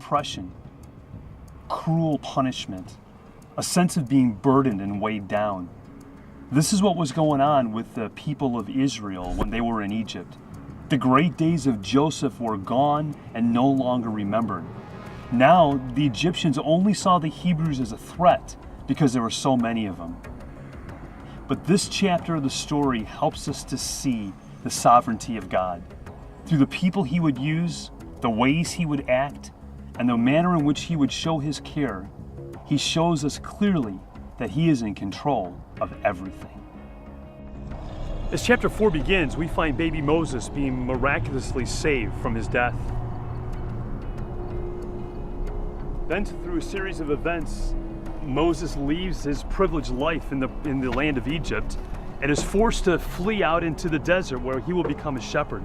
oppression, cruel punishment, a sense of being burdened and weighed down. This is what was going on with the people of Israel when they were in Egypt. The great days of Joseph were gone and no longer remembered. Now, the Egyptians only saw the Hebrews as a threat because there were so many of them. But this chapter of the story helps us to see the sovereignty of God. Through the people he would use, the ways he would act, and the manner in which he would show his care, he shows us clearly that he is in control of everything. As chapter 4 begins, we find baby Moses being miraculously saved from his death. Then, through a series of events, Moses leaves his privileged life in the land of Egypt and is forced to flee out into the desert where he will become a shepherd.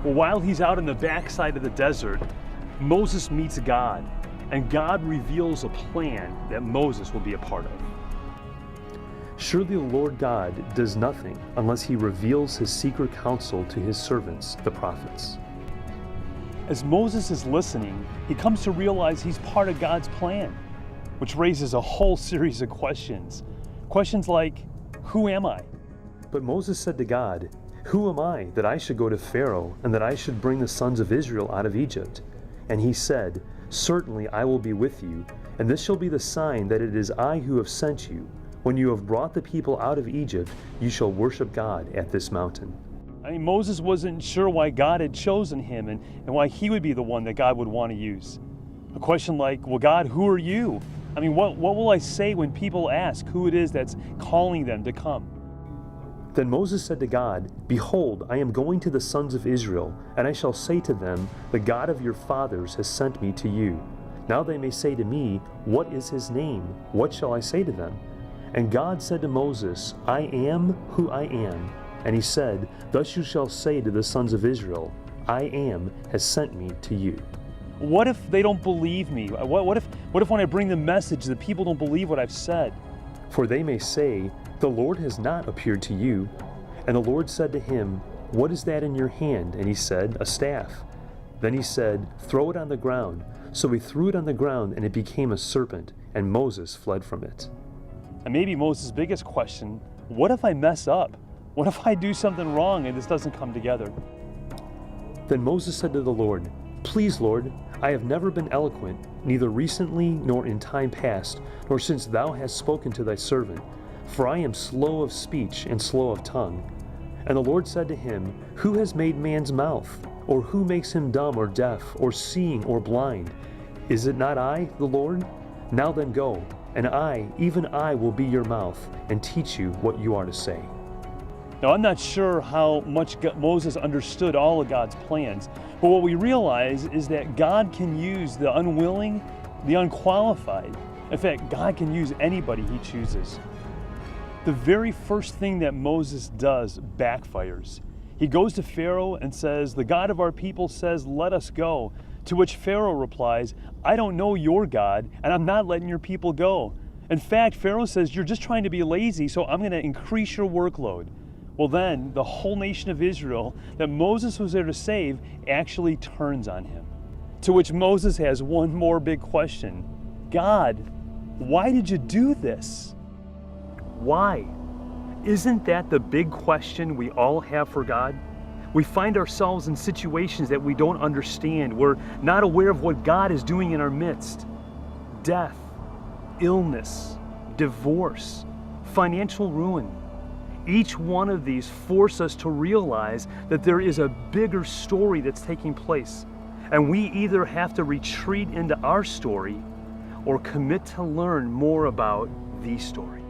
Well, while he's out in the backside of the desert, Moses meets God, and God reveals a plan that Moses will be a part of. Surely the Lord God does nothing unless he reveals his secret counsel to his servants, the prophets. As Moses is listening, he comes to realize he's part of God's plan, which raises a whole series of questions. Questions like, who am I? But Moses said to God, who am I that I should go to Pharaoh and that I should bring the sons of Israel out of Egypt? And he said, certainly I will be with you, and this shall be the sign that it is I who have sent you. When you have brought the people out of Egypt, you shall worship God at this mountain. I mean, Moses wasn't sure why God had chosen him and why he would be the one that God would want to use. A question like, well, God, who are you? I mean, what will I say when people ask who it is that's calling them to come? Then Moses said to God, behold, I am going to the sons of Israel, and I shall say to them, the God of your fathers has sent me to you. Now they may say to me, what is his name? What shall I say to them? And God said to Moses, I am who I am. And he said, thus you shall say to the sons of Israel, I am has sent me to you. What if they don't believe me? What if when I bring the message, the people don't believe what I've said? For they may say, the Lord has not appeared to you. And the Lord said to him, what is that in your hand? And he said, a staff. Then he said, throw it on the ground. So he threw it on the ground, and it became a serpent, and Moses fled from it. And maybe Moses' biggest question, what if I mess up? What if I do something wrong and this doesn't come together? Then Moses said to the Lord, please, Lord, I have never been eloquent, neither recently nor in time past, nor since thou hast spoken to thy servant. For I am slow of speech and slow of tongue. And the Lord said to him, who has made man's mouth? Or who makes him dumb or deaf, or seeing or blind? Is it not I, the Lord? Now then go, and I, even I, will be your mouth, and teach you what you are to say. Now, I'm not sure how much Moses understood all of God's plans, but what we realize is that God can use the unwilling, the unqualified. In fact, God can use anybody he chooses. The very first thing that Moses does backfires. He goes to Pharaoh and says, the God of our people says, let us go. To which Pharaoh replies, I don't know your God, and I'm not letting your people go. In fact, Pharaoh says, you're just trying to be lazy, so I'm going to increase your workload. Well, then, the whole nation of Israel that Moses was there to save actually turns on him. To which Moses has one more big question. God, why did you do this? Why? Isn't that the big question we all have for God? We find ourselves in situations that we don't understand. We're not aware of what God is doing in our midst. Death, illness, divorce, financial ruin. Each one of these force us to realize that there is a bigger story that's taking place. And we either have to retreat into our story or commit to learn more about the story.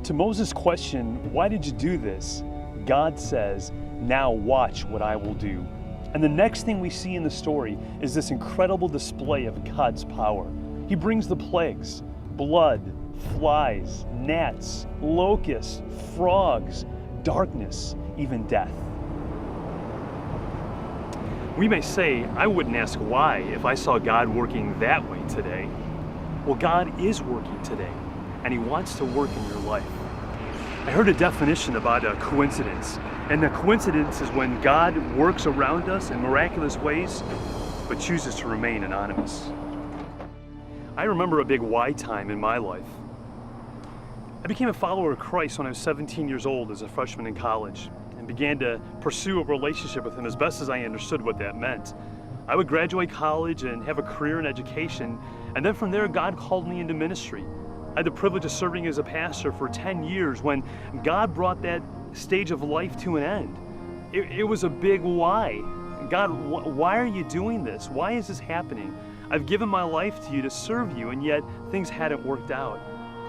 To Moses' question, why did you do this? God says, now watch what I will do. And the next thing we see in the story is this incredible display of God's power. He brings the plagues, blood, flies, gnats, locusts, frogs, darkness, even death. We may say, I wouldn't ask why if I saw God working that way today. Well, God is working today, and he wants to work in your life. I heard a definition about a coincidence, and the coincidence is when God works around us in miraculous ways, but chooses to remain anonymous. I remember a big why time in my life. I became a follower of Christ when I was 17 years old as a freshman in college and began to pursue a relationship with him as best as I understood what that meant. I would graduate college and have a career in education, and then from there God called me into ministry. I had the privilege of serving as a pastor for 10 years when God brought that stage of life to an end. It was a big why. God, why are you doing this? Why is this happening? I've given my life to you to serve you, and yet things hadn't worked out.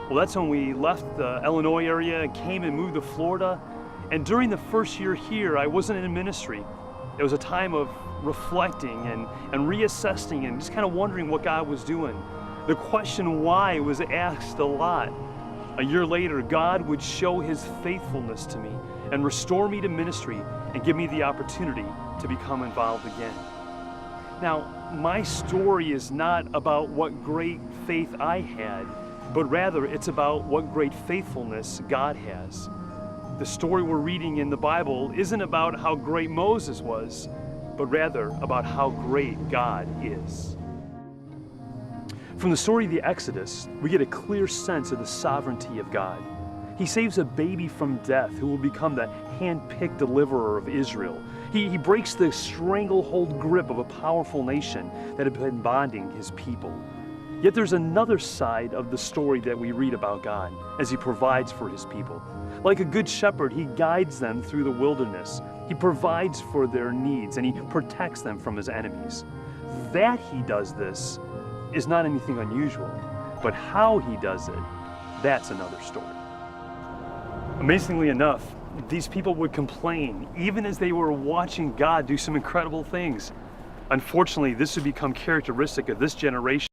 Well, that's when we left the Illinois area and came and moved to Florida. And during the first year here, I wasn't in ministry. It was a time of reflecting and reassessing and just kind of wondering what God was doing. The question why was asked a lot. A year later, God would show his faithfulness to me and restore me to ministry and give me the opportunity to become involved again. Now, my story is not about what great faith I had, but rather it's about what great faithfulness God has. The story we're reading in the Bible isn't about how great Moses was, but rather about how great God is. From the story of the Exodus, we get a clear sense of the sovereignty of God. He saves a baby from death who will become the hand-picked deliverer of Israel. He breaks the stranglehold grip of a powerful nation that had been bonding his people. Yet there's another side of the story that we read about God as he provides for his people. Like a good shepherd, he guides them through the wilderness. He provides for their needs and he protects them from his enemies. That he does this is not anything unusual, but how he does it, that's another story. Amazingly enough, these people would complain even as they were watching God do some incredible things. Unfortunately, this would become characteristic of this generation.